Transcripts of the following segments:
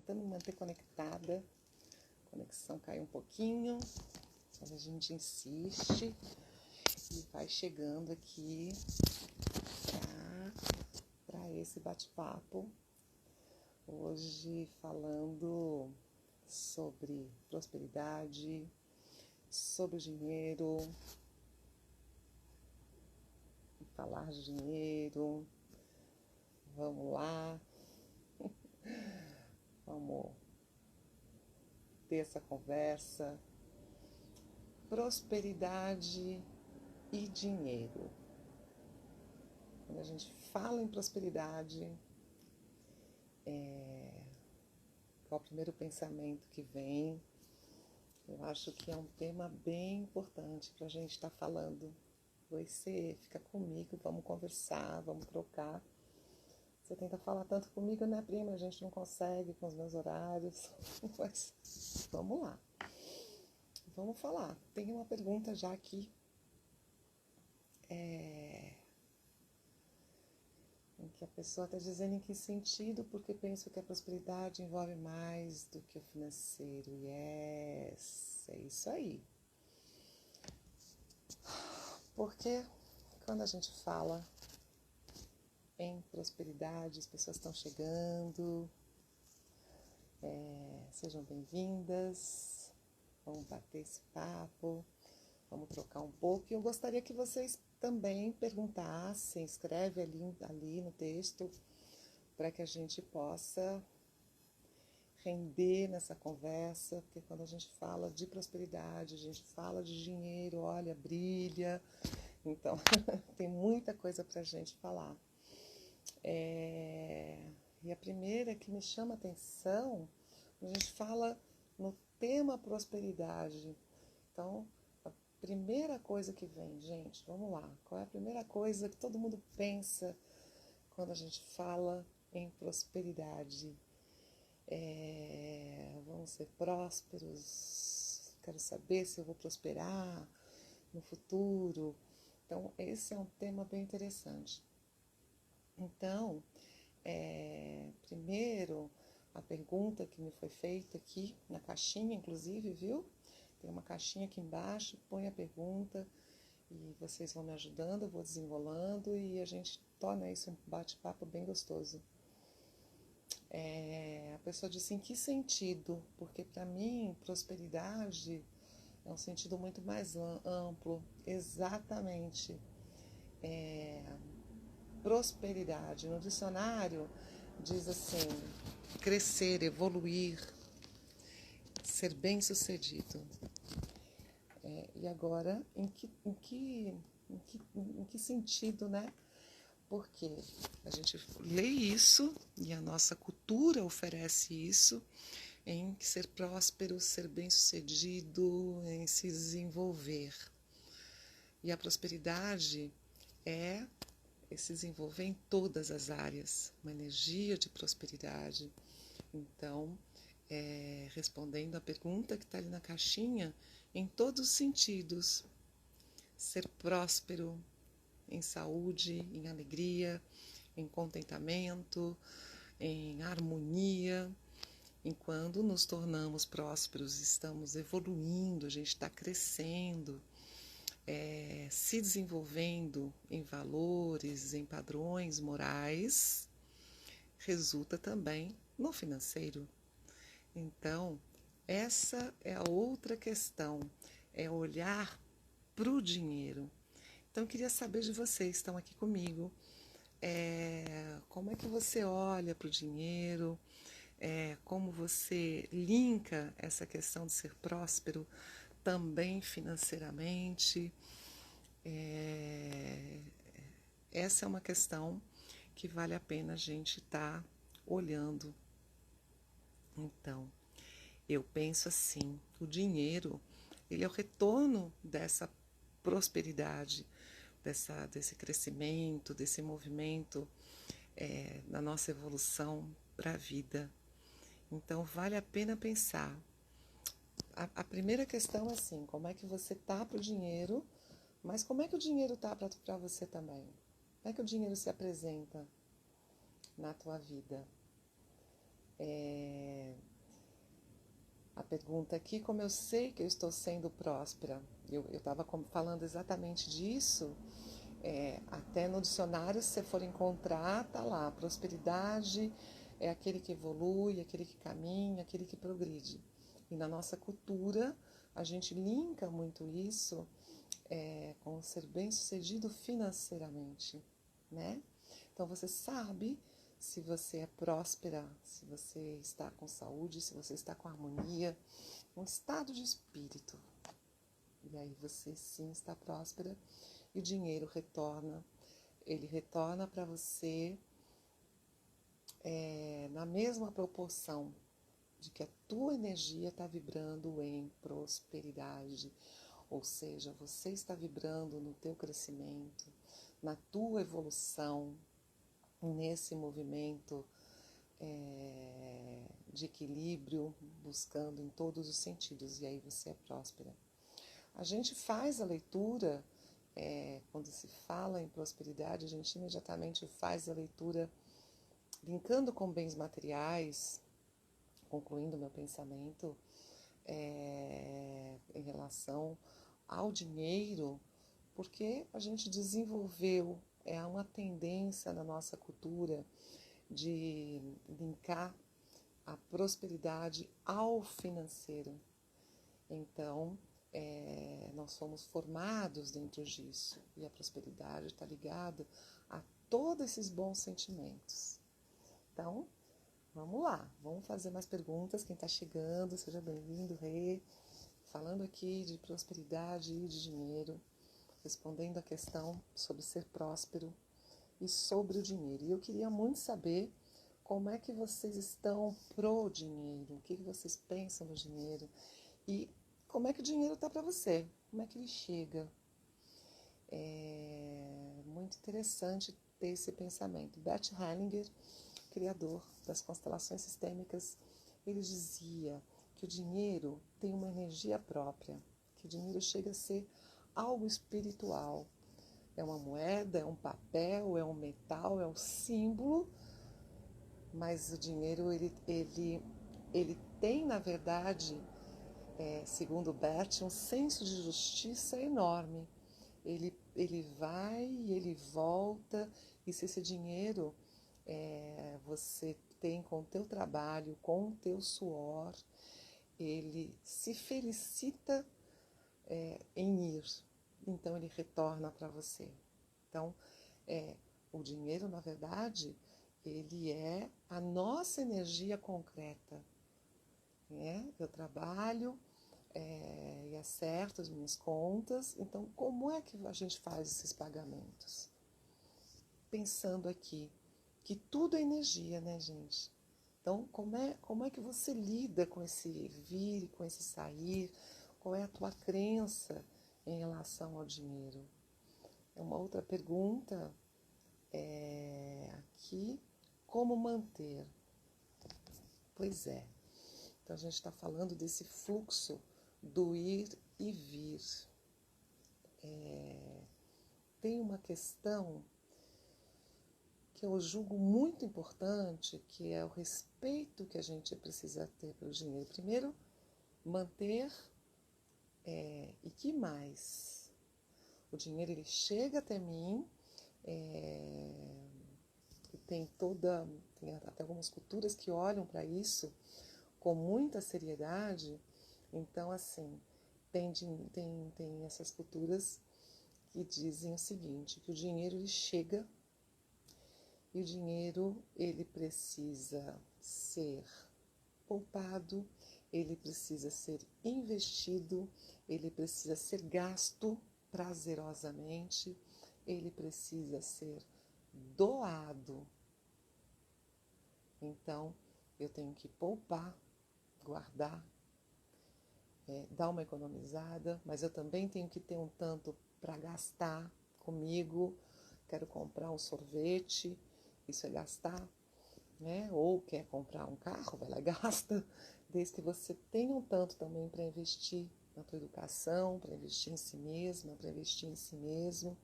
tentando manter conectada. A conexão caiu um pouquinho, mas a gente insiste e vai chegando aqui para esse bate-papo. Hoje falando sobre prosperidade, sobre o dinheiro, falar de dinheiro. Vamos lá, vamos ter essa conversa. Prosperidade e dinheiro. Quando a gente fala em prosperidade, qual é o primeiro pensamento que vem? Eu acho que é um tema bem importante para a gente estar falando. Você fica comigo, vamos conversar, vamos trocar. Você tenta falar tanto comigo, né, prima? A gente não consegue com os meus horários. Mas vamos lá. Vamos falar. Tem uma pergunta já aqui. Em que a pessoa está dizendo em que sentido, porque penso que a prosperidade envolve mais do que o financeiro. Yes, é isso aí. Porque quando a gente fala em prosperidade, as pessoas estão chegando. Sejam bem-vindas. Vamos bater esse papo. Vamos trocar um pouco. E eu gostaria que vocês também perguntassem, escreve ali no texto, para que a gente possa render nessa conversa, porque quando a gente fala de prosperidade, a gente fala de dinheiro, olha, brilha. Então, tem muita coisa para a gente falar. E a primeira que me chama a atenção, a gente fala no tema prosperidade. Então, a primeira coisa que vem, gente, vamos lá. Qual é a primeira coisa que todo mundo pensa quando a gente fala em prosperidade? Vamos ser prósperos, quero saber se eu vou prosperar no futuro. Então, esse é um tema bem interessante. Então, primeiro, a pergunta que me foi feita aqui na caixinha, inclusive, viu? Tem uma caixinha aqui embaixo, põe a pergunta e vocês vão me ajudando, eu vou desenrolando e a gente torna isso um bate-papo bem gostoso. A pessoa disse em que sentido? Porque para mim, prosperidade é um sentido muito mais amplo. Exatamente. Prosperidade. No dicionário diz assim, crescer, evoluir, ser bem-sucedido. E agora, em que sentido, né? Porque a gente lê isso e a nossa cultura oferece isso em ser próspero, ser bem-sucedido, em se desenvolver. E a prosperidade é se desenvolver em todas as áreas, uma energia de prosperidade. Então, respondendo a pergunta que está ali na caixinha, em todos os sentidos, ser próspero em saúde, em alegria, em contentamento, em harmonia. Enquanto nos tornamos prósperos, estamos evoluindo, a gente está crescendo, se desenvolvendo em valores, em padrões morais, resulta também no financeiro. Então, essa é a outra questão, é olhar para o dinheiro. Então, eu queria saber de vocês, estão aqui comigo, como é que você olha para o dinheiro, como você linka essa questão de ser próspero também financeiramente. Essa é uma questão que vale a pena a gente estar olhando. Então, eu penso assim, o dinheiro, ele é o retorno dessa prosperidade, desse crescimento, desse movimento na nossa evolução para a vida. Então, vale a pena pensar. A primeira questão é assim, como é que você tá para o dinheiro, mas como é que o dinheiro tá para você também? Como é que o dinheiro se apresenta na tua vida? pergunta aqui, como eu sei que eu estou sendo próspera? Eu estava falando exatamente disso. Até no dicionário, se você for encontrar, tá lá, prosperidade é aquele que evolui, aquele que caminha, aquele que progride. E na nossa cultura, a gente linka muito isso com ser bem-sucedido financeiramente, né? Então você sabe se você é próspera, se você está com saúde, se você está com harmonia, um estado de espírito. E aí você sim está próspera e o dinheiro retorna. Ele retorna para você na mesma proporção de que a tua energia está vibrando em prosperidade. Ou seja, você está vibrando no teu crescimento, na tua evolução, nesse movimento de equilíbrio, buscando em todos os sentidos, e aí você é próspera. A gente faz a leitura, quando se fala em prosperidade, a gente imediatamente faz a leitura linkando com bens materiais, concluindo meu pensamento em relação ao dinheiro, porque a gente desenvolveu uma tendência na nossa cultura de linkar a prosperidade ao financeiro. Então, nós fomos formados dentro disso e a prosperidade está ligada a todos esses bons sentimentos. Então, vamos lá, vamos fazer mais perguntas. Quem está chegando, seja bem-vindo, Rê. Falando aqui de prosperidade e de dinheiro, respondendo a questão sobre ser próspero e sobre o dinheiro. E eu queria muito saber como é que vocês estão pro dinheiro, o que vocês pensam do dinheiro e como é que o dinheiro está para você, como é que ele chega. É muito interessante ter esse pensamento. Bert Hellinger, criador das constelações sistêmicas, ele dizia que o dinheiro tem uma energia própria, que o dinheiro chega a ser algo espiritual. É uma moeda, é um papel, é um metal, é um símbolo, mas o dinheiro ele tem, na verdade, segundo Bert, um senso de justiça enorme. Ele vai e ele volta, e se esse dinheiro você tem com o teu trabalho, com o teu suor, ele se felicita em ir, então ele retorna para você. Então, o dinheiro, na verdade, ele é a nossa energia concreta. Eu trabalho e acerto as minhas contas, então como é que a gente faz esses pagamentos? Pensando aqui que tudo é energia, né, gente? Então, como é que você lida com esse vir e com esse sair? Qual é a tua crença em relação ao dinheiro? Uma outra pergunta aqui, como manter? Pois é, então a gente está falando desse fluxo do ir e vir. Tem uma questão que eu julgo muito importante, que é o respeito que a gente precisa ter pelo dinheiro. Primeiro, manter, e que mais? O dinheiro, ele chega até mim, e tem até algumas culturas que olham para isso com muita seriedade. Então, assim, tem essas culturas que dizem o seguinte, que o dinheiro ele chega e o dinheiro ele precisa ser poupado, ele precisa ser investido, ele precisa ser gasto prazerosamente, ele precisa ser doado. Então, eu tenho que poupar, guardar, dar uma economizada, mas eu também tenho que ter um tanto para gastar comigo. Quero comprar um sorvete, isso é gastar, né? Ou quer comprar um carro, vai lá e gasta, desde que você tenha um tanto também para investir na tua educação, para investir em si mesma, para investir em si mesmo,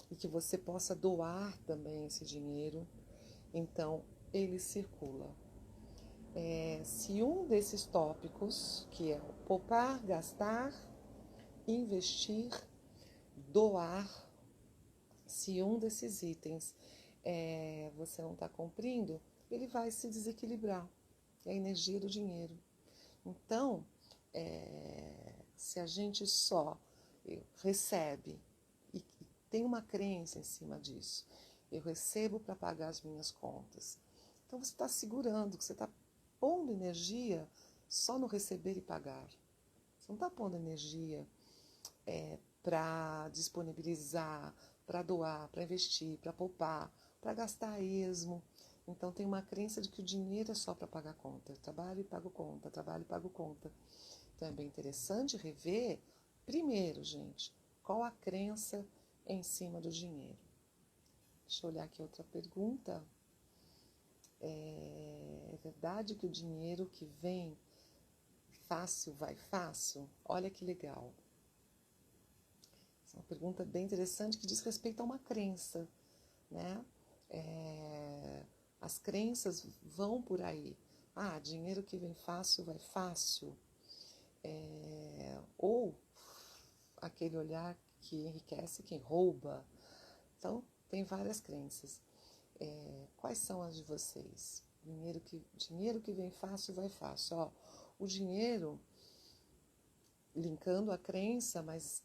e que você possa doar também esse dinheiro. Então, ele circula. Se um desses tópicos, que é o poupar, gastar, investir, doar, se um desses itens você não está cumprindo, ele vai se desequilibrar. É a energia do dinheiro. Então, se a gente só recebe e tem uma crença em cima disso, eu recebo para pagar as minhas contas. Então você está segurando, você está pondo energia só no receber e pagar. Você não está pondo energia para disponibilizar, para doar, para investir, para poupar, para gastar a esmo. Então tem uma crença de que o dinheiro é só para pagar conta. Trabalho e pago conta, trabalho e pago conta. Então é bem interessante rever, primeiro, gente, qual a crença em cima do dinheiro. Deixa eu olhar aqui outra pergunta. É verdade que o dinheiro que vem fácil vai fácil? Olha que legal. Essa é uma pergunta bem interessante que diz respeito a uma crença, né? As crenças vão por aí. Dinheiro que vem fácil vai fácil. Ou aquele olhar que enriquece quem rouba. Então, tem várias crenças. Quais são as de vocês? Dinheiro que vem fácil vai fácil. O dinheiro, linkando a crença, mas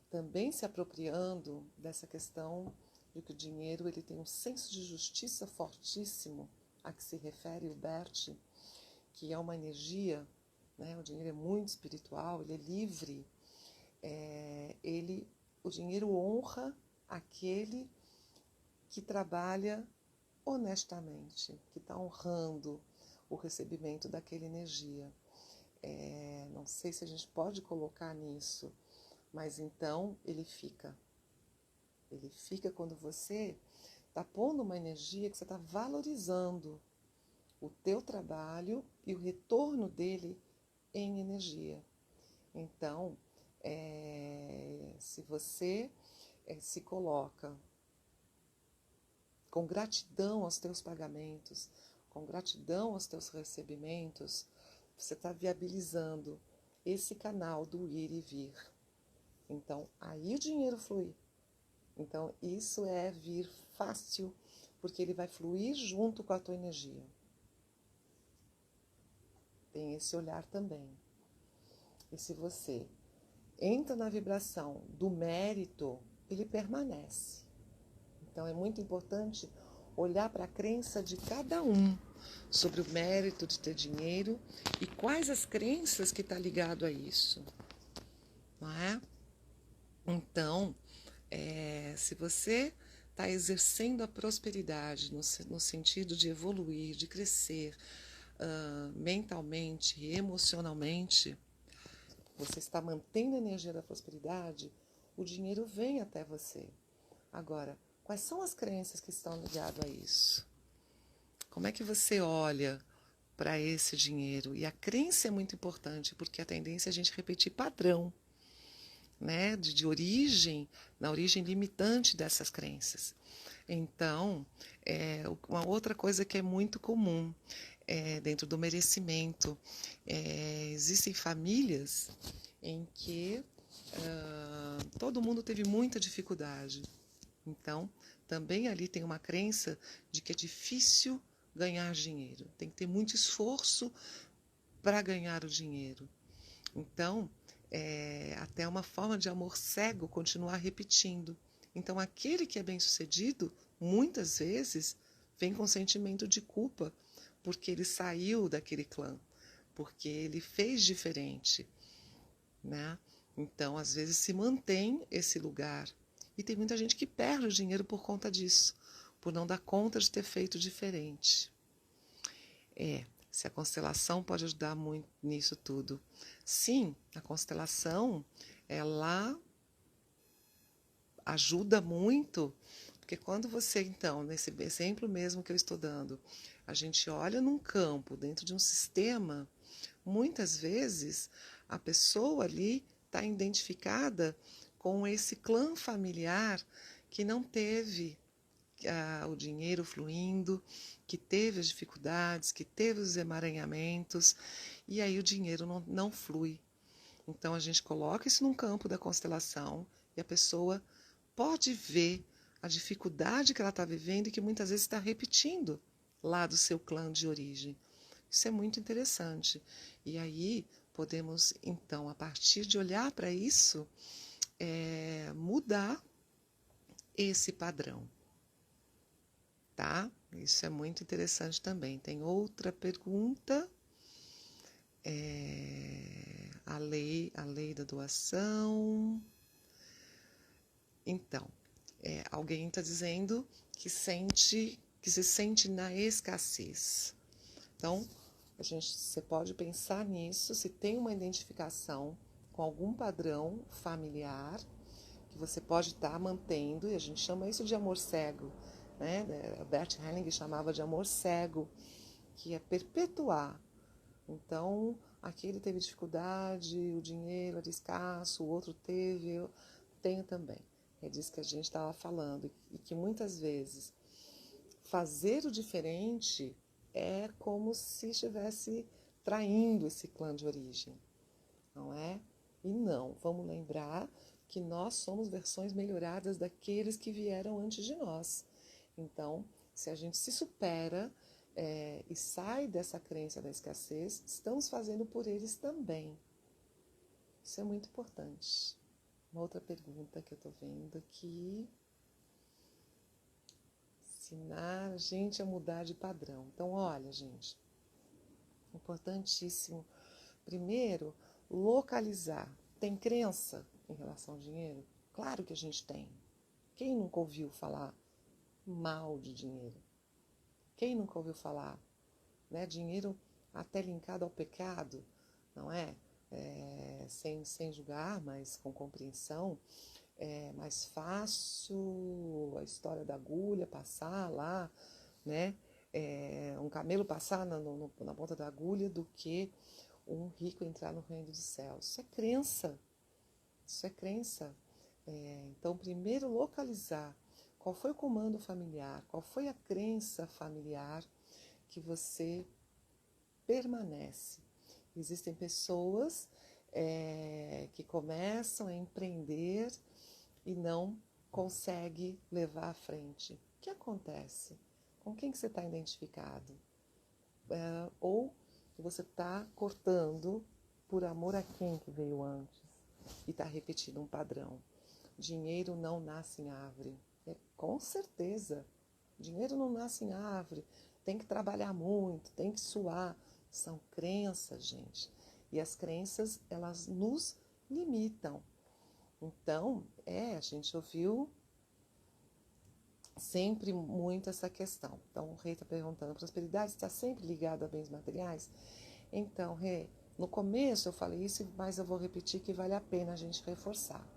também se apropriando dessa questão de que o dinheiro ele tem um senso de justiça fortíssimo a que se refere o Bert, que é uma energia, né? O dinheiro é muito espiritual, ele é livre. O dinheiro honra aquele que trabalha honestamente, que está honrando o recebimento daquela energia. Não sei se a gente pode colocar nisso, mas então ele fica. Ele fica quando você está pondo uma energia que você está valorizando o teu trabalho e o retorno dele em energia. Então, se você se coloca com gratidão aos teus pagamentos, com gratidão aos teus recebimentos, você está viabilizando esse canal do ir e vir. Então, aí o dinheiro flui. Então, isso é vir fácil, porque ele vai fluir junto com a tua energia. Tem esse olhar também. E se você entra na vibração do mérito, ele permanece. Então, é muito importante olhar para a crença de cada um sobre o mérito de ter dinheiro e quais as crenças que está ligado a isso. Não é? Então, se você está exercendo a prosperidade no sentido de evoluir, de crescer mentalmente e emocionalmente, você está mantendo a energia da prosperidade, o dinheiro vem até você. Agora, quais são as crenças que estão ligadas a isso? Como é que você olha para esse dinheiro? E a crença é muito importante, porque a tendência é a gente repetir padrão, né? De origem, na origem limitante dessas crenças. Então, uma outra coisa que é muito comum dentro do merecimento, existem famílias em que todo mundo teve muita dificuldade. Então, também ali tem uma crença de que é difícil ganhar dinheiro. Tem que ter muito esforço para ganhar o dinheiro. Então, até uma forma de amor cego continuar repetindo. Então, aquele que é bem-sucedido, muitas vezes, vem com sentimento de culpa, porque ele saiu daquele clã, porque ele fez diferente, né? Então, às vezes, se mantém esse lugar. E tem muita gente que perde o dinheiro por conta disso, por não dar conta de ter feito diferente. Se a constelação pode ajudar muito nisso tudo. Sim, a constelação, ela ajuda muito, porque quando você, então, nesse exemplo mesmo que eu estou dando, a gente olha num campo, dentro de um sistema, muitas vezes a pessoa ali está identificada com esse clã familiar que não teve, o dinheiro fluindo, que teve as dificuldades, que teve os emaranhamentos, e aí o dinheiro não flui. Então a gente coloca isso num campo da constelação e a pessoa pode ver a dificuldade que ela está vivendo e que muitas vezes está repetindo lá do seu clã de origem. Isso é muito interessante. E aí podemos, então, a partir de olhar para isso, mudar esse padrão. Tá? Isso é muito interessante também. Tem outra pergunta. A lei da doação. Então, alguém está dizendo que se sente na escassez. Então, você pode pensar nisso, se tem uma identificação com algum padrão familiar que você pode estar mantendo, e a gente chama isso de amor cego, né? Bert Helling chamava de amor cego, que é perpetuar. Então, aquele teve dificuldade, o dinheiro era escasso, o outro teve, eu tenho também. É disso que a gente estava falando, e que muitas vezes fazer o diferente é como se estivesse traindo esse clã de origem, não é? E não, vamos lembrar que nós somos versões melhoradas daqueles que vieram antes de nós. Então, se a gente se supera e sai dessa crença da escassez, estamos fazendo por eles também. Isso é muito importante. Uma outra pergunta que eu estou vendo aqui. Ensinar a gente a mudar de padrão. Então, olha, gente, importantíssimo. Primeiro, localizar. Tem crença em relação ao dinheiro? Claro que a gente tem. Quem nunca ouviu falar mal de dinheiro? Quem nunca ouviu falar, né, dinheiro até linkado ao pecado, não é? Sem julgar, mas com compreensão. É mais fácil a história da agulha passar lá, né? Um camelo passar na ponta da agulha do que um rico entrar no reino dos céus. Isso é crença. Isso é crença. Então, primeiro localizar qual foi o comando familiar, qual foi a crença familiar que você permanece. Existem pessoas que começam a empreender e não consegue levar à frente. O que acontece? Com quem que você está identificado? Ou você está cortando por amor a quem que veio antes e está repetindo um padrão. Dinheiro não nasce em árvore. Com certeza. Dinheiro não nasce em árvore. Tem que trabalhar muito, tem que suar. São crenças, gente. E as crenças, elas nos limitam. Então, a gente ouviu sempre muito essa questão. Então, o Rei está perguntando, a prosperidade está sempre ligada a bens materiais? Então, Rei, no começo eu falei isso, mas eu vou repetir que vale a pena a gente reforçar.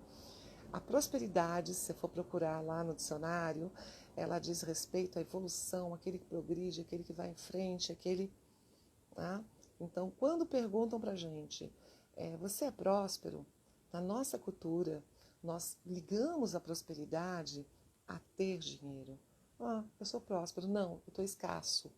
A prosperidade, se você for procurar lá no dicionário, ela diz respeito à evolução, aquele que progride, aquele que vai em frente, aquele... Tá? Então, quando perguntam para a gente, você é próspero? Na nossa cultura, nós ligamos a prosperidade a ter dinheiro. Eu sou próspero. Não, eu estou escasso.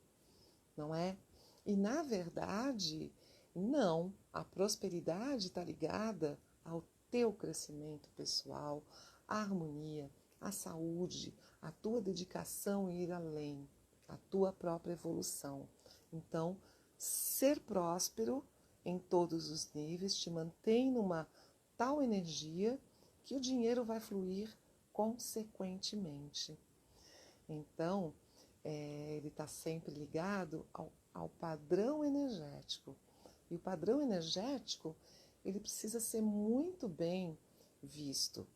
Não é? E, na verdade, não. A prosperidade está ligada ao teu crescimento pessoal, à harmonia, à saúde, à tua dedicação em ir além, à tua própria evolução. Então, ser próspero em todos os níveis te mantém numa tal energia que o dinheiro vai fluir consequentemente. Então, ele está sempre ligado ao padrão energético. E o padrão energético, ele precisa ser muito bem visto.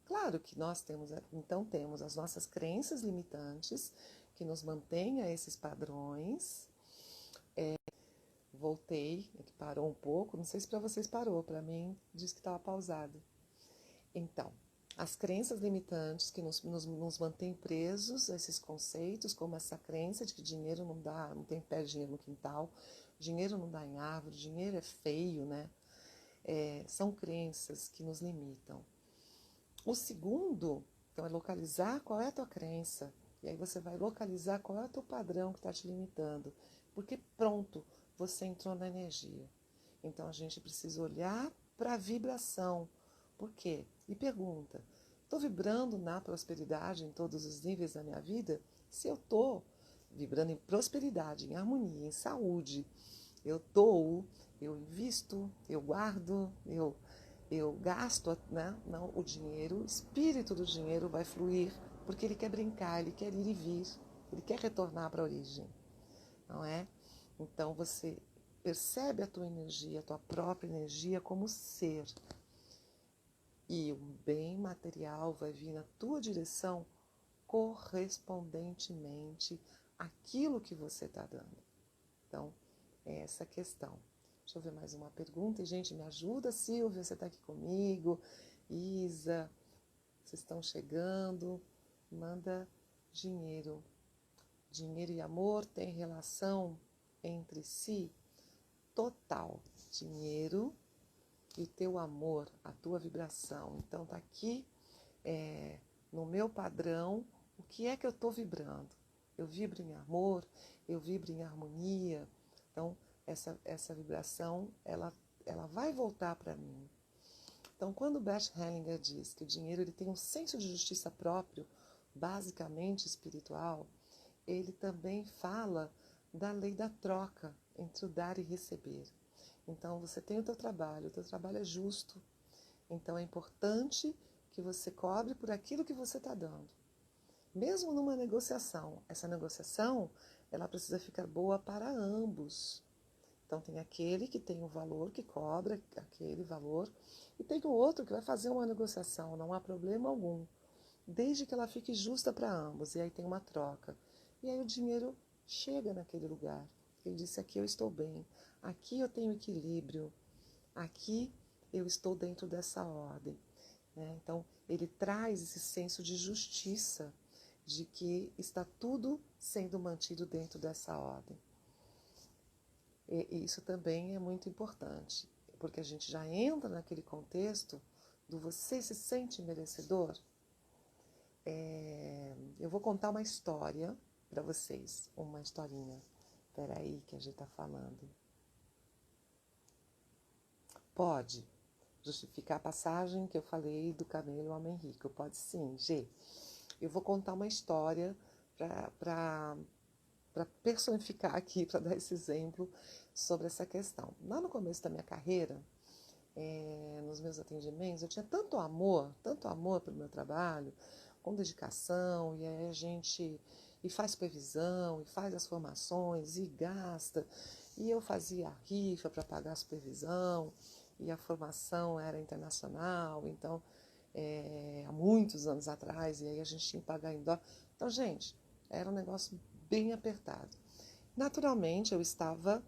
Claro que nós temos as nossas crenças limitantes que nos mantêm a esses padrões. Voltei, que parou um pouco, não sei se para vocês parou, para mim disse que estava pausado. Então, as crenças limitantes que nos mantêm presos a esses conceitos, como essa crença de que dinheiro não dá, não tem pé de dinheiro no quintal, dinheiro não dá em árvore, dinheiro é feio, né? São crenças que nos limitam. O segundo Então, é localizar qual é a tua crença. E aí você vai localizar qual é o teu padrão que está te limitando. Porque pronto, você entrou na energia. Então, a gente precisa olhar para a vibração. Por quê? E pergunta, estou vibrando na prosperidade em todos os níveis da minha vida? Se eu estou vibrando em prosperidade, em harmonia, em saúde, eu dou, eu invisto, eu guardo, eu gasto, né? Não, o dinheiro, o espírito do dinheiro vai fluir, porque ele quer brincar, ele quer ir e vir, ele quer retornar para a origem, não é? Então você percebe a tua energia, a tua própria energia como ser, e o bem material vai vir na tua direção correspondentemente àquilo que você está dando. Então, é essa a questão. Deixa eu ver mais uma pergunta. E, gente, me ajuda, Silvia, você está aqui comigo. Isa, vocês estão chegando. Manda dinheiro. Dinheiro e amor têm relação entre si total. Dinheiro e o teu amor, a tua vibração. Então, está aqui no meu padrão, o que é que eu estou vibrando? Eu vibro em amor, eu vibro em harmonia. Então, essa vibração, ela vai voltar para mim. Então, quando Bert Hellinger diz que o dinheiro ele tem um senso de justiça próprio, basicamente espiritual, ele também fala da lei da troca entre o dar e receber. Então, você tem o teu trabalho é justo. Então, é importante que você cobre por aquilo que você está dando. Mesmo numa negociação, essa negociação, ela precisa ficar boa para ambos. Então, tem aquele que tem o valor, que cobra aquele valor, e tem o outro que vai fazer uma negociação, não há problema algum, desde que ela fique justa para ambos, e aí tem uma troca. E aí o dinheiro chega naquele lugar. Ele disse, aqui eu estou bem, aqui eu tenho equilíbrio, aqui eu estou dentro dessa ordem. Então, ele traz esse senso de justiça, de que está tudo sendo mantido dentro dessa ordem. E isso também é muito importante, porque a gente já entra naquele contexto do você se sente merecedor. Eu vou contar uma história para vocês, uma historinha. Espera aí que a gente está falando. Pode justificar a passagem que eu falei do camelo ao homem rico? Pode sim, G. Eu vou contar uma história para personificar aqui, para dar esse exemplo sobre essa questão. Lá no começo da minha carreira, nos meus atendimentos, eu tinha tanto amor pelo meu trabalho, com dedicação, e aí a gente faz supervisão, e faz as formações, e gasta, e eu fazia a rifa para pagar a supervisão, e a formação era internacional, então, há muitos anos atrás, e aí a gente tinha que pagar em dólar. Então, gente, era um negócio bem apertado. Naturalmente, eu estava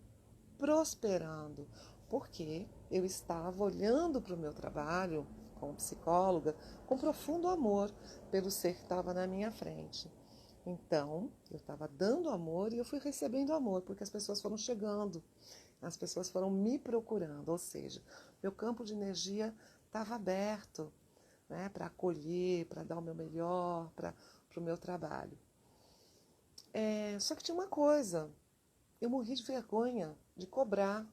prosperando, porque eu estava olhando para o meu trabalho como psicóloga com profundo amor pelo ser que estava na minha frente. Então, eu estava dando amor e eu fui recebendo amor, porque as pessoas foram chegando, as pessoas foram me procurando, ou seja, meu campo de energia estava aberto, né, para acolher, para dar o meu melhor, para o meu trabalho. Só que tinha uma coisa, eu morri de vergonha de cobrar.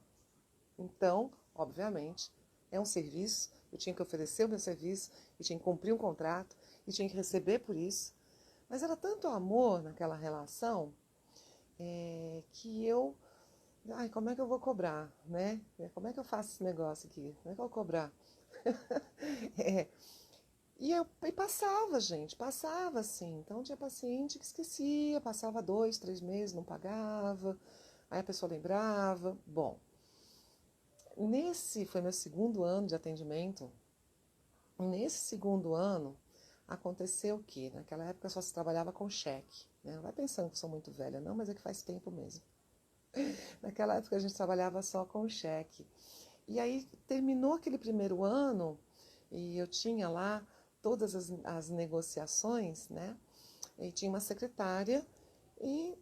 Então, obviamente, é um serviço, eu tinha que oferecer o meu serviço, eu tinha que cumprir um contrato, e tinha que receber por isso. Mas era tanto amor naquela relação que eu... Ai, como é que eu vou cobrar, né? Como é que eu faço esse negócio aqui? Como é que eu vou cobrar? E passava, gente, passava assim. Então tinha paciente que esquecia, passava 2, 3 meses, não pagava, aí a pessoa lembrava. Bom, foi meu segundo ano de atendimento. Nesse segundo ano, aconteceu o quê? Naquela época só se trabalhava com cheque. Né? Não vai pensando que eu sou muito velha, não, mas é que faz tempo mesmo. Naquela época a gente trabalhava só com cheque. E aí terminou aquele primeiro ano e eu tinha lá todas as negociações, né? E tinha uma secretária e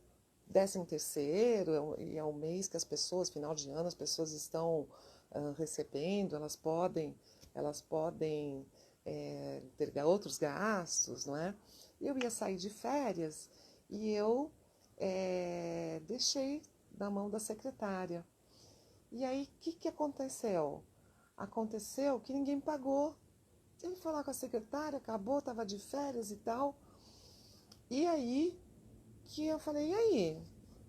13º, e é um mês que as pessoas, final de ano, as pessoas estão recebendo, elas podem ter outros gastos, não é? Eu ia sair de férias e eu deixei na mão da secretária. E aí, o que aconteceu? Aconteceu que ninguém pagou. Eu fui falar com a secretária, acabou, estava de férias e tal. E aí, que eu falei, e aí?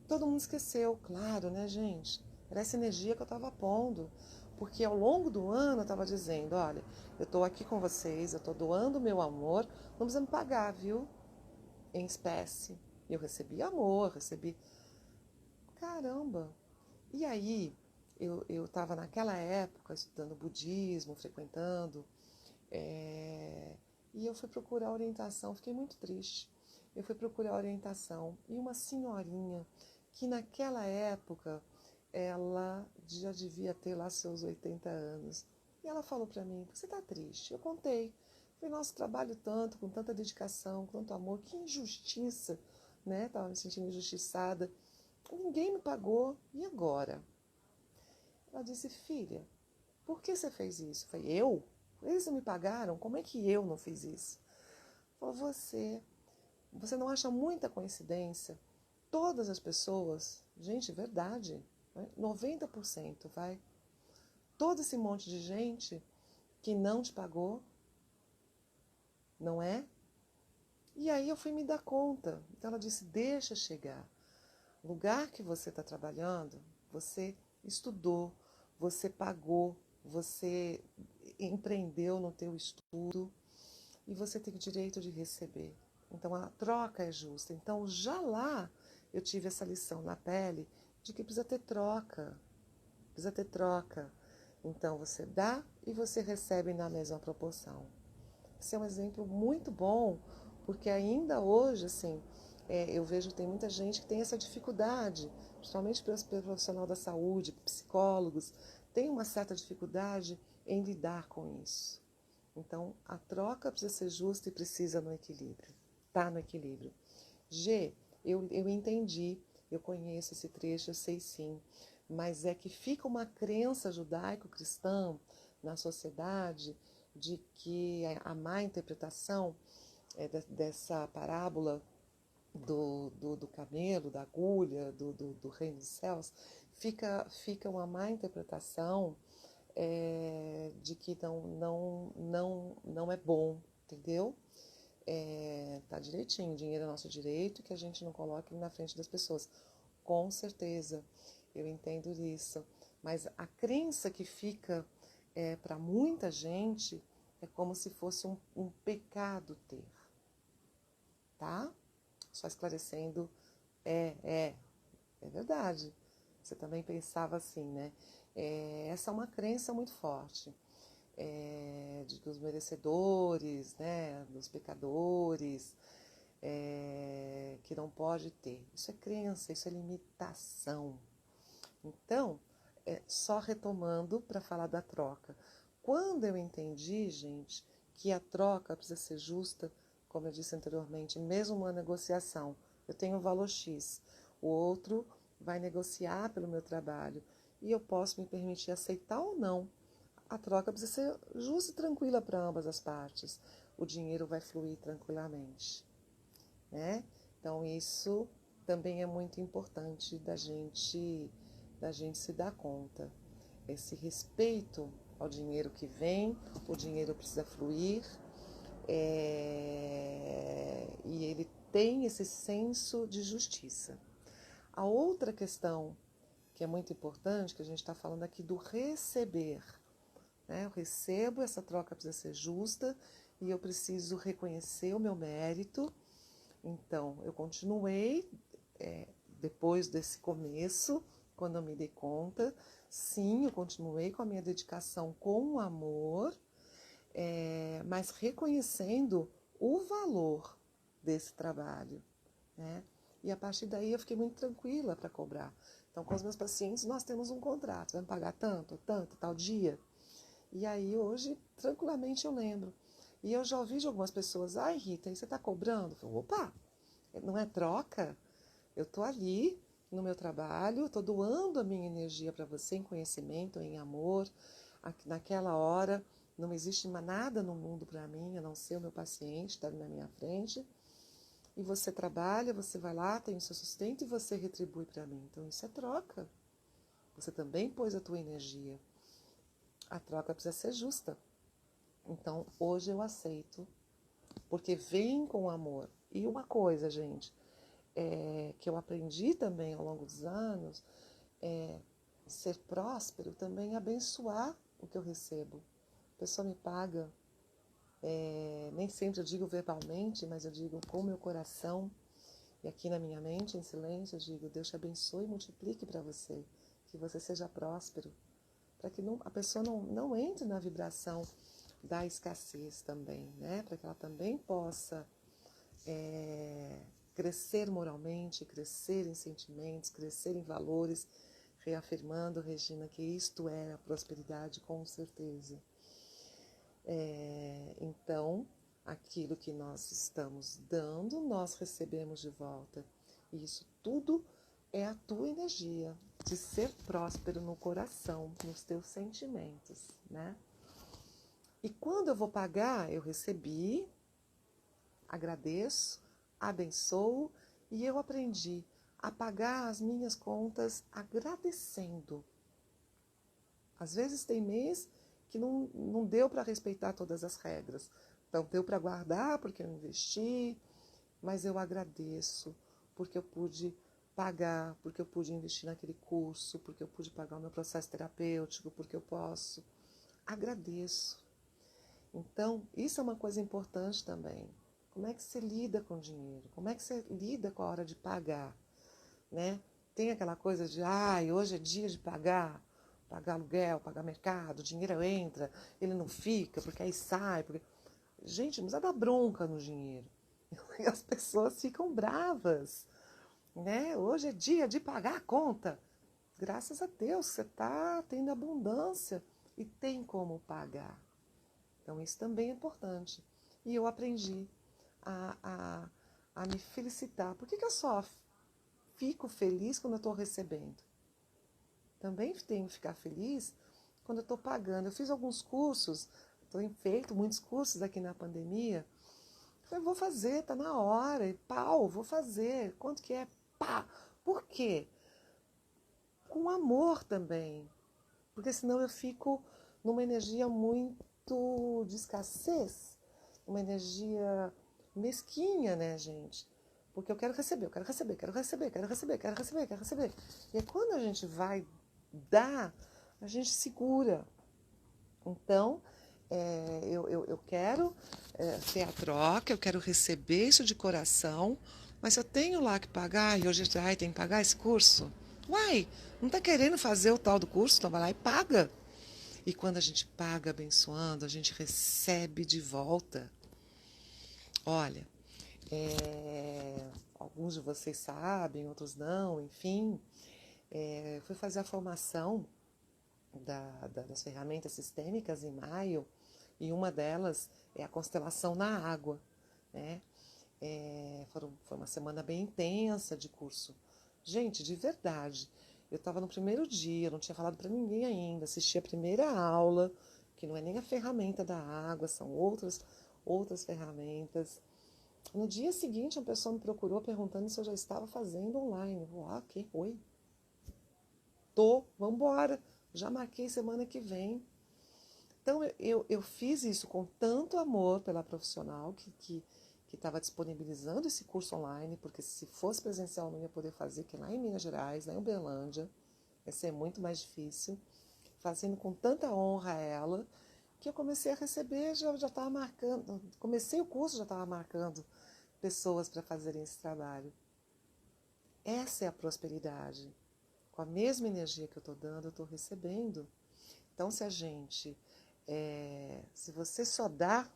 Todo mundo esqueceu, claro, né, gente? Era essa energia que eu estava pondo. Porque ao longo do ano eu estava dizendo, olha, eu estou aqui com vocês, eu estou doando o meu amor, não precisa me pagar, viu? Em espécie. Eu recebi amor, recebi... Caramba! E aí, eu estava naquela época estudando budismo, frequentando, e eu fui procurar orientação, fiquei muito triste. Eu fui procurar orientação e uma senhorinha que naquela época ela já devia ter lá seus 80 anos. E ela falou para mim, você está triste? Eu contei. Falei, nossa, trabalho tanto, com tanta dedicação, com tanto amor, que injustiça, né? Estava me sentindo injustiçada. Ninguém me pagou, e agora? Ela disse, filha, por que você fez isso? Eu falei, eu? Eles não me pagaram? Como é que eu não fiz isso? Falou, você não acha muita coincidência? Todas as pessoas, gente, verdade, né? 90% vai. Todo esse monte de gente que não te pagou, não é? E aí eu fui me dar conta. Então ela disse, deixa chegar. O lugar que você está trabalhando, você estudou, você pagou, você empreendeu no teu estudo e você tem o direito de receber. Então a troca é justa. Então já lá eu tive essa lição na pele de que precisa ter troca. Precisa ter troca. Então você dá e você recebe na mesma proporção. Esse é um exemplo muito bom, porque ainda hoje, assim, eu vejo que tem muita gente que tem essa dificuldade, principalmente pelo profissional da saúde, psicólogos, tem uma certa dificuldade em lidar com isso. Então, a troca precisa ser justa e precisa no equilíbrio. Tá no equilíbrio. G, eu entendi, eu conheço esse trecho, eu sei sim, mas é que fica uma crença judaico-cristã na sociedade de que a má interpretação dessa parábola do camelo, da agulha, do reino dos céus, fica uma má interpretação de que não é bom, entendeu? Tá direitinho, o dinheiro é nosso direito, que a gente não coloque na frente das pessoas. Com certeza, eu entendo isso. Mas a crença que fica para muita gente é como se fosse um pecado ter, tá? Só esclarecendo, é verdade. Você também pensava assim, né? Essa é uma crença muito forte. Dos merecedores, né, dos pecadores, que não pode ter. Isso é crença, isso é limitação. Então, só retomando para falar da troca. Quando eu entendi, gente, que a troca precisa ser justa, como eu disse anteriormente, mesmo uma negociação, eu tenho um valor X, o outro vai negociar pelo meu trabalho e eu posso me permitir aceitar ou não. A troca precisa ser justa e tranquila para ambas as partes. O dinheiro vai fluir tranquilamente, né? Então isso também é muito importante da gente se dar conta. Esse respeito ao dinheiro que vem, o dinheiro precisa fluir, e ele tem esse senso de justiça. A outra questão que é muito importante, que a gente está falando aqui do receber, né? Eu recebo, essa troca precisa ser justa e eu preciso reconhecer o meu mérito. Então, eu continuei, depois desse começo, quando eu me dei conta, sim, eu continuei com a minha dedicação com o amor, mas reconhecendo o valor desse trabalho, né? E a partir daí eu fiquei muito tranquila para cobrar. Então, com os meus pacientes, nós temos um contrato, vai me pagar tanto, tanto, tal dia. E aí, hoje, tranquilamente eu lembro. E eu já ouvi de algumas pessoas, ai Rita, você está cobrando? Eu falei, opa, não é troca? Eu estou ali no meu trabalho, estou doando a minha energia para você em conhecimento, em amor, naquela hora, Não existe nada no mundo para mim, a não ser o meu paciente, está na minha frente. E você trabalha, você vai lá, tem o seu sustento e você retribui para mim. Então isso é troca. Você também pôs a tua energia. A troca precisa ser justa. Então hoje eu aceito, porque vem com amor. E uma coisa, gente, que eu aprendi também ao longo dos anos, ser próspero também é abençoar o que eu recebo. A pessoa me paga, nem sempre eu digo verbalmente, mas eu digo com o meu coração. E aqui na minha mente, em silêncio, eu digo, Deus te abençoe e multiplique para você, que você seja próspero, para que a pessoa não entre na vibração da escassez também, né? Para que ela também possa crescer moralmente, crescer em sentimentos, crescer em valores, reafirmando, Regina, que isto é a prosperidade com certeza. Então, aquilo que nós estamos dando, nós recebemos de volta. E isso tudo é a tua energia de ser próspero no coração, nos teus sentimentos, né? E quando eu vou pagar, eu recebi, agradeço, abençoo, e eu aprendi a pagar as minhas contas agradecendo. Às vezes tem mês que não deu para respeitar todas as regras. Então, deu para guardar porque eu investi, mas eu agradeço porque eu pude pagar, porque eu pude investir naquele curso, porque eu pude pagar o meu processo terapêutico, porque eu posso. Agradeço. Então, isso é uma coisa importante também. Como é que você lida com o dinheiro? Como é que você lida com a hora de pagar? Né? Tem aquela coisa de, hoje é dia de pagar aluguel, pagar mercado, o dinheiro entra, ele não fica, porque aí sai. Gente, não precisa dar bronca no dinheiro. E as pessoas ficam bravas. Né? Hoje é dia de pagar a conta. Graças a Deus, você está tendo abundância e tem como pagar. Então, isso também é importante. E eu aprendi a me felicitar. Por que eu só fico feliz quando eu estou recebendo? Também tenho que ficar feliz quando eu estou pagando. Eu fiz alguns cursos, tenho feito muitos cursos aqui na pandemia. Eu falei, vou fazer, está na hora. E pau, vou fazer. Quanto que é? Pá! Por quê? Com amor também. Porque senão eu fico numa energia muito de escassez, uma energia mesquinha, né, gente? Porque eu quero receber, eu quero receber, quero receber, quero receber, quero receber, quero receber. E aí, quando a gente vai dar, a gente segura. Então, eu quero ter a troca, eu quero receber isso de coração, mas eu tenho lá que pagar, e hoje tem que pagar esse curso. Uai, não está querendo fazer o tal do curso? Então vai lá e paga. E quando a gente paga abençoando, a gente recebe de volta. Olha, alguns de vocês sabem, outros não, enfim. Fui fazer a formação das ferramentas sistêmicas em maio, e uma delas é a constelação na água. Né? Foi uma semana bem intensa de curso. Gente, de verdade, eu estava no primeiro dia, não tinha falado para ninguém ainda, assisti a primeira aula, que não é nem a ferramenta da água, são outras ferramentas. No dia seguinte, uma pessoa me procurou perguntando se eu já estava fazendo online. Ok, oi. Vamos embora, já marquei semana que vem. Então, eu fiz isso com tanto amor pela profissional que estava disponibilizando esse curso online, porque se fosse presencial eu não ia poder fazer, que é lá em Minas Gerais, lá em Uberlândia, ia ser muito mais difícil, fazendo com tanta honra a ela, que eu comecei a receber, já estava marcando, comecei o curso, já estava marcando pessoas para fazerem esse trabalho. Essa é a prosperidade. Com a mesma energia que eu estou dando, eu estou recebendo. Então, se você só dá,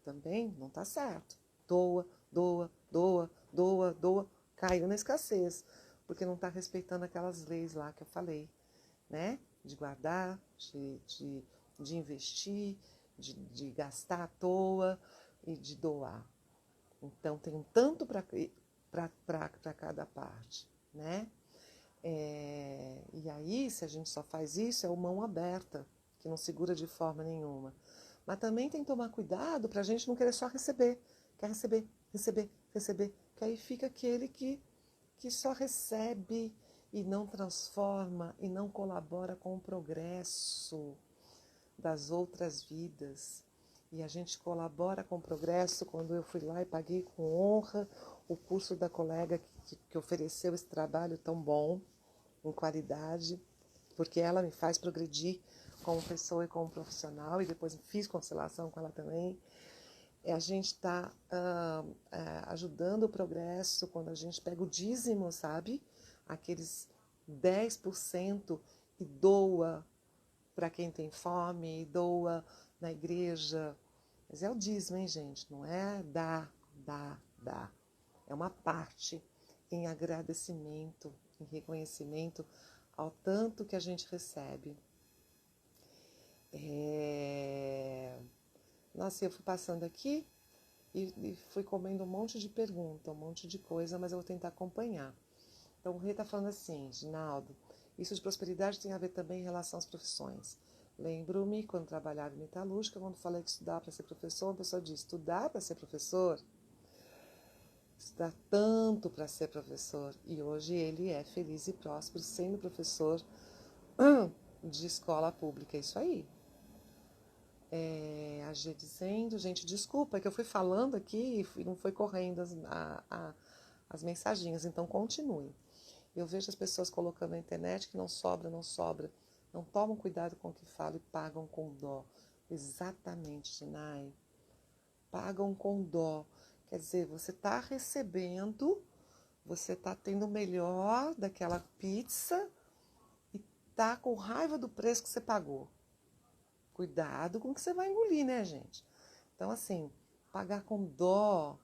também não está certo. Doa, doa, doa, doa, doa, caiu na escassez, porque não está respeitando aquelas leis lá que eu falei, né? De guardar, de investir, de gastar à toa e de doar. Então, tem um tanto para cada parte, né? E aí, se a gente só faz isso, é o mão aberta, que não segura de forma nenhuma. Mas também tem que tomar cuidado para a gente não querer só receber. Quer receber, receber, receber. Que aí fica aquele que só recebe e não transforma e não colabora com o progresso das outras vidas. E a gente colabora com o progresso quando eu fui lá e paguei com honra o curso da colega que ofereceu esse trabalho tão bom, em qualidade, porque ela me faz progredir como pessoa e como profissional, e depois fiz constelação com ela também. A gente está ajudando o progresso quando a gente pega o dízimo, sabe? Aqueles 10% e doa para quem tem fome, e doa na igreja. Mas é o dízimo, hein, gente? Não é dar. É uma parte em agradecimento, em reconhecimento ao tanto que a gente recebe. Nossa, eu fui passando aqui e fui comendo um monte de pergunta, um monte de coisa, mas eu vou tentar acompanhar. Então, o Rei está falando assim, Ginaldo, isso de prosperidade tem a ver também em relação às profissões. Lembro-me, quando trabalhava em metalúrgica, quando falei que estudar para ser professor, a pessoa disse, estudar para ser professor? Estudar tanto para ser professor. E hoje ele é feliz e próspero sendo professor de escola pública. É isso aí. A G dizendo, gente, desculpa, é que eu fui falando aqui e não foi correndo as mensagens, então continue. Eu vejo as pessoas colocando na internet que não sobra, não sobra. Não tomam cuidado com o que falam e pagam com dó. Exatamente, Jinai. Pagam com dó. Quer dizer, você está recebendo, você está tendo o melhor daquela pizza e está com raiva do preço que você pagou. Cuidado com o que você vai engolir, né, gente? Então, assim, pagar com dó,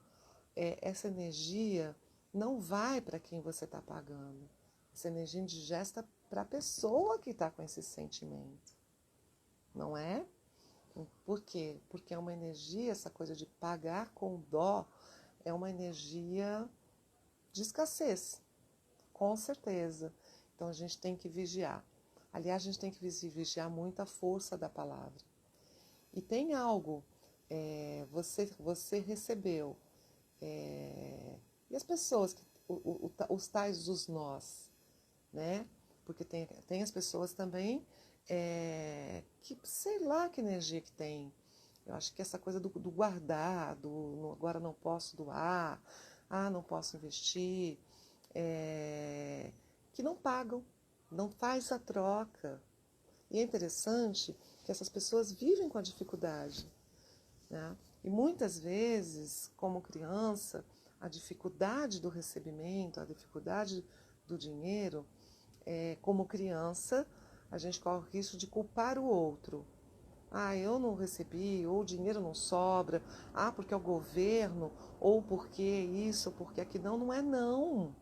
essa energia não vai para quem você está pagando. Essa energia indigesta para a pessoa que está com esse sentimento, não é? Por quê? Porque é uma energia, essa coisa de pagar com dó, é uma energia de escassez, com certeza. Então a gente tem que vigiar. Aliás, a gente tem que vigiar muito a força da palavra. E tem algo, você recebeu, e as pessoas, os tais dos nós, né? Porque tem as pessoas também que, sei lá que energia que tem. Eu acho que essa coisa do guardar, agora não posso doar, não posso investir, que não pagam, não faz a troca. E é interessante que essas pessoas vivem com a dificuldade, né? E muitas vezes, como criança, a dificuldade do recebimento, a dificuldade do dinheiro, como criança, a gente corre o risco de culpar o outro. Eu não recebi, ou o dinheiro não sobra, porque é o governo, ou porque isso, ou porque aquilo. Não, não é não.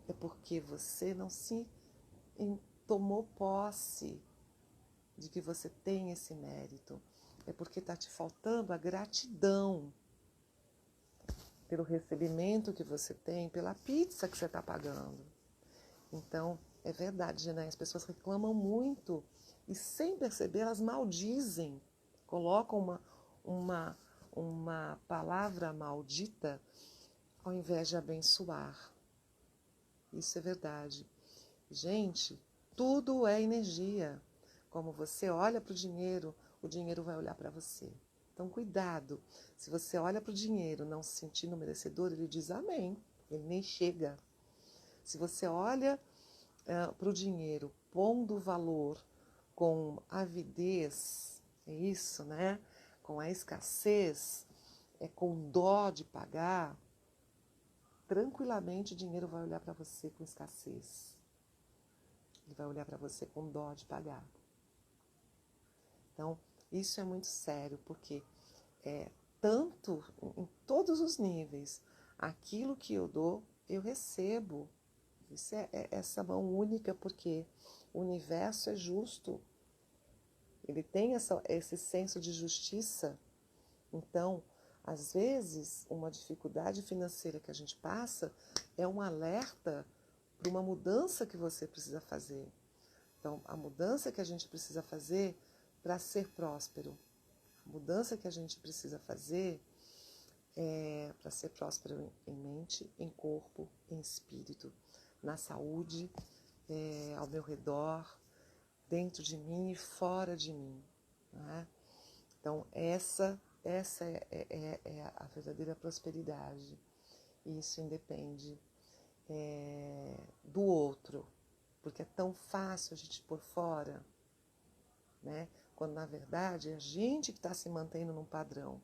É porque você não se tomou posse de que você tem esse mérito. É porque está te faltando a gratidão pelo recebimento que você tem, pela pizza que você está pagando. Então, é verdade, né? As pessoas reclamam muito e, sem perceber, elas maldizem, colocam uma palavra maldita ao invés de abençoar. Isso é verdade. Gente, tudo é energia. Como você olha para o dinheiro vai olhar para você. Então, cuidado. Se você olha para o dinheiro não se sentindo merecedor, ele diz amém. Ele nem chega. Se você olha para o dinheiro pondo valor com avidez, é isso, né? Com a escassez, com dó de pagar, tranquilamente o dinheiro vai olhar para você com escassez. Ele vai olhar para você com dó de pagar. Então, isso é muito sério, porque tanto em todos os níveis, aquilo que eu dou, eu recebo. Isso é essa mão única, porque o universo é justo. Ele tem esse senso de justiça. Então, às vezes, uma dificuldade financeira que a gente passa é um alerta para uma mudança que você precisa fazer. Então, a mudança que a gente precisa fazer para ser próspero. A mudança que a gente precisa fazer é para ser próspero em mente, em corpo, em espírito, na saúde, ao meu redor, dentro de mim e fora de mim. Né? Então, essa é a verdadeira prosperidade. E isso independe do outro, porque é tão fácil a gente pôr fora, né? Quando na verdade é a gente que está se mantendo num padrão.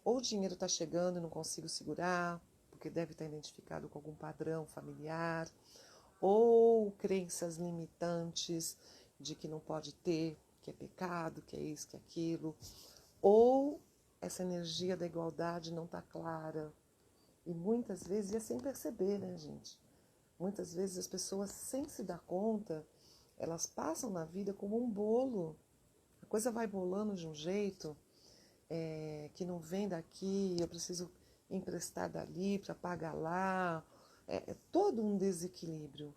Ou o dinheiro está chegando e não consigo segurar, porque deve estar identificado com algum padrão familiar, ou crenças limitantes de que não pode ter, que é pecado, que é isso, que é aquilo, ou essa energia da igualdade não está clara. E muitas vezes, e é sem perceber, né, gente? Muitas vezes as pessoas, sem se dar conta, elas passam na vida como um bolo. A coisa vai bolando de um jeito que não vem daqui, eu preciso emprestar dali para pagar lá. É todo um desequilíbrio.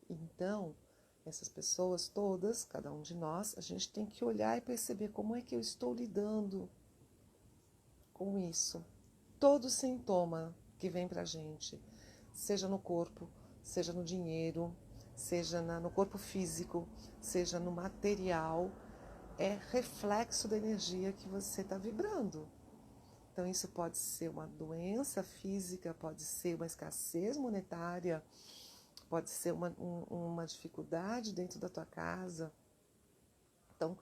Então, essas pessoas todas, cada um de nós, a gente tem que olhar e perceber como é que eu estou lidando com isso. Todo sintoma que vem para a gente, seja no corpo, seja no dinheiro, seja no corpo físico, seja no material, é reflexo da energia que você está vibrando. Então isso pode ser uma doença física, pode ser uma escassez monetária, pode ser uma dificuldade dentro da tua casa. Então,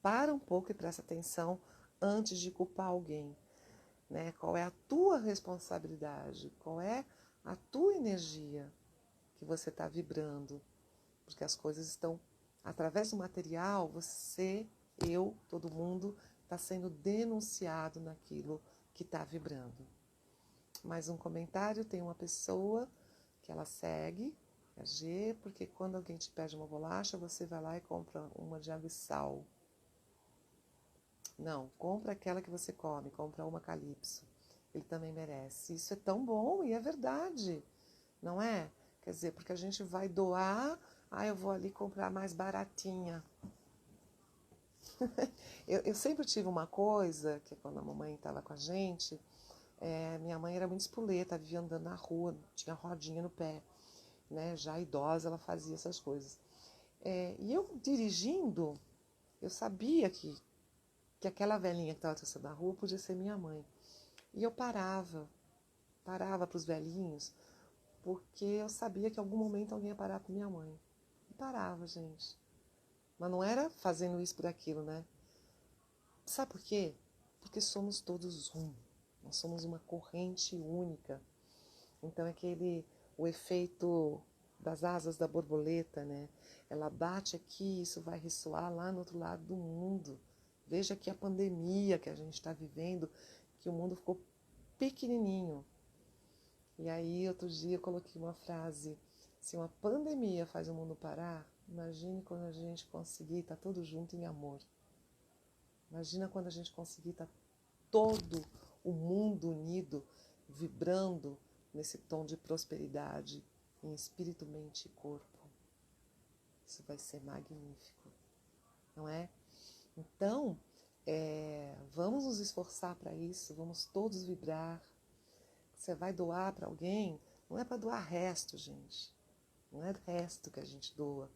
para um pouco e presta atenção antes de culpar alguém. Né? Qual é a tua responsabilidade? Qual é a tua energia que você está vibrando? Porque as coisas estão, através do material, você, eu, todo mundo, está sendo denunciado naquilo que está vibrando. Mais um comentário, tem uma pessoa que ela segue, a G, porque quando alguém te pede uma bolacha, você vai lá e compra uma de água e sal. Não, compra aquela que você come, compra uma Calypso. Ele também merece. Isso é tão bom e é verdade, não é? Quer dizer, porque a gente vai doar, eu vou ali comprar mais baratinha. eu sempre tive uma coisa, que quando a mamãe estava com a gente, minha mãe era muito espoleta, vivia andando na rua, tinha rodinha no pé. Né? Já idosa, ela fazia essas coisas. E eu dirigindo, eu sabia que aquela velhinha que estava atravessando a rua podia ser minha mãe. E eu parava para os velhinhos, porque eu sabia que em algum momento alguém ia parar para minha mãe. E parava, gente. Mas não era fazendo isso por aquilo, né? Sabe por quê? Porque somos todos um. Nós somos uma corrente única. Então é o efeito das asas da borboleta, né? Ela bate aqui, isso vai ressoar lá no outro lado do mundo. Veja que a pandemia que a gente está vivendo, que o mundo ficou pequenininho. E aí, outro dia eu coloquei uma frase, se uma pandemia faz o mundo parar, imagine quando a gente conseguir estar todo junto em amor. Imagina quando a gente conseguir estar todo o mundo unido, vibrando nesse tom de prosperidade, em espírito, mente e corpo. Isso vai ser magnífico, não é? Então, vamos nos esforçar para isso, vamos todos vibrar. Você vai doar para alguém, não é para doar resto, gente. Não é resto que a gente doa.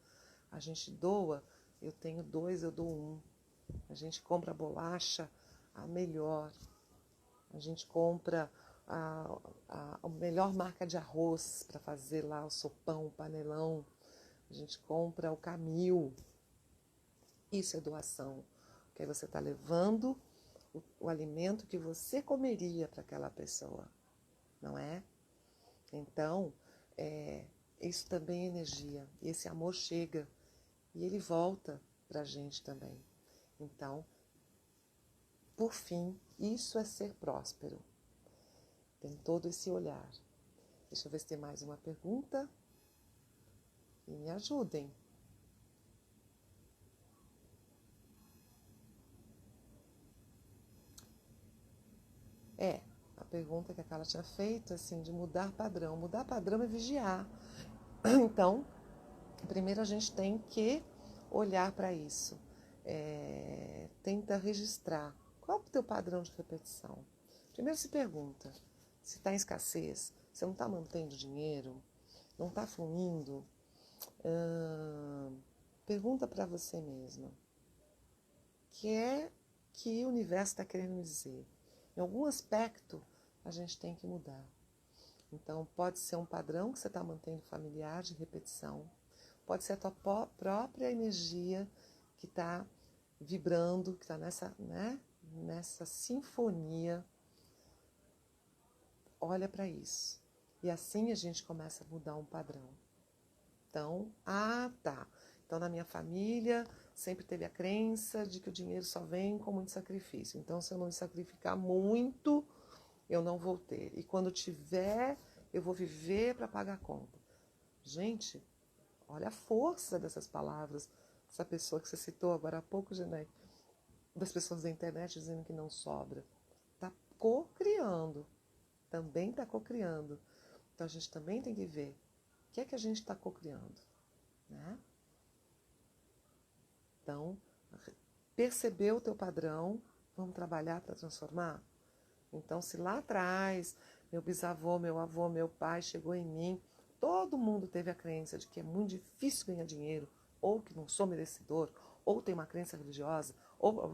A gente doa, eu tenho 2, eu dou 1. A gente compra a bolacha, a melhor. A gente compra a melhor marca de arroz para fazer lá o sopão, o panelão. A gente compra o Camil. Isso é doação. Porque aí você está levando o alimento que você comeria para aquela pessoa. Não é? Então, isso também é energia. E esse amor chega e ele volta para a gente também. Então, por fim, isso é ser próspero. Tem todo esse olhar. Deixa eu ver se tem mais uma pergunta. E me ajudem. A pergunta que a Carla tinha feito, assim, de mudar padrão. Mudar padrão é vigiar. Então, primeiro a gente tem que olhar para isso. tenta registrar qual é o teu padrão de repetição. Primeiro se pergunta, se está em escassez, se não está mantendo dinheiro, não está fluindo, pergunta para você mesma, o que é que o universo está querendo me dizer? Em algum aspecto, a gente tem que mudar. Então, pode ser um padrão que você está mantendo familiar de repetição, pode ser a tua própria energia que está vibrando, que está nessa sinfonia. Olha para isso. E assim a gente começa a mudar um padrão. Então, tá. Então, na minha família, sempre teve a crença de que o dinheiro só vem com muito sacrifício. Então, se eu não me sacrificar muito, eu não vou ter. E quando tiver, eu vou viver para pagar a conta. Gente, olha a força dessas palavras. Essa pessoa que você citou agora há pouco, Genete, das pessoas da internet dizendo que não sobra. Está co-criando. Também está co-criando. Então, a gente também tem que ver o que é que a gente está co-criando, né? Então, percebeu o teu padrão, vamos trabalhar para transformar? Então, se lá atrás, meu bisavô, meu avô, meu pai chegou em mim, todo mundo teve a crença de que é muito difícil ganhar dinheiro, ou que não sou merecedor, ou tem uma crença religiosa, ou...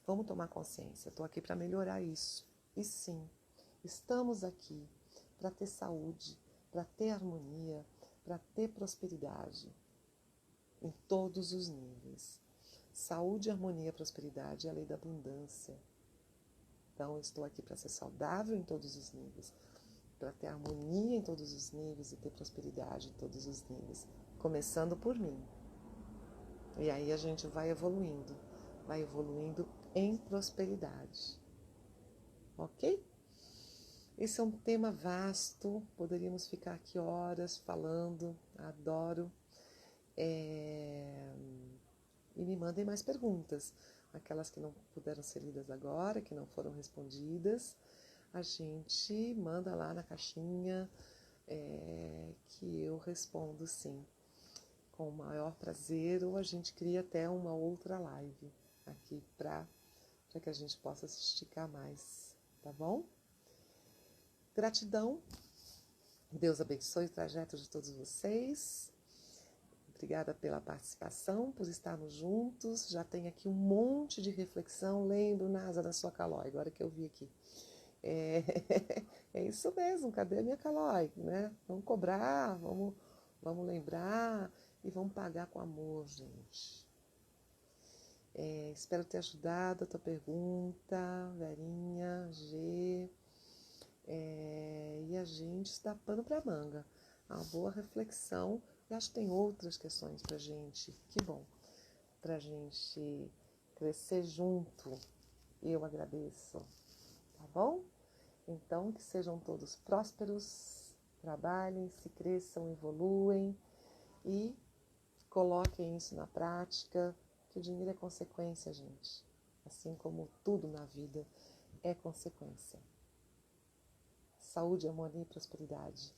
Vamos tomar consciência, estou aqui para melhorar isso. E sim, estamos aqui para ter saúde, para ter harmonia, para ter prosperidade em todos os níveis. Saúde, harmonia, prosperidade é a lei da abundância. Então, eu estou aqui para ser saudável em todos os níveis, para ter harmonia em todos os níveis e ter prosperidade em todos os níveis, começando por mim. E aí a gente vai evoluindo em prosperidade. Ok? Esse é um tema vasto, poderíamos ficar aqui horas falando, adoro. E me mandem mais perguntas, aquelas que não puderam ser lidas agora, que não foram respondidas, a gente manda lá na caixinha que eu respondo sim, com o maior prazer, ou a gente cria até uma outra live aqui para que a gente possa se esticar mais, tá bom? Gratidão, Deus abençoe o trajeto de todos vocês. Obrigada pela participação, por estarmos juntos. Já tem aqui um monte de reflexão. Lembro, Nasa, da sua Calói, agora que eu vi aqui. É isso mesmo, cadê a minha Calói? Né? Vamos cobrar, vamos lembrar e vamos pagar com amor, gente. Espero ter ajudado a tua pergunta, Verinha, G. E a gente está pano para manga. Uma boa reflexão. E acho que tem outras questões para gente. Que bom. Para gente crescer junto. Eu agradeço. Tá bom? Então, que sejam todos prósperos, trabalhem, se cresçam, evoluem e coloquem isso na prática, que o dinheiro é consequência, gente. Assim como tudo na vida é consequência. Saúde, harmonia e prosperidade.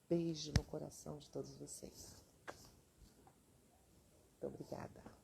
Beijo no coração de todos vocês. Muito obrigada.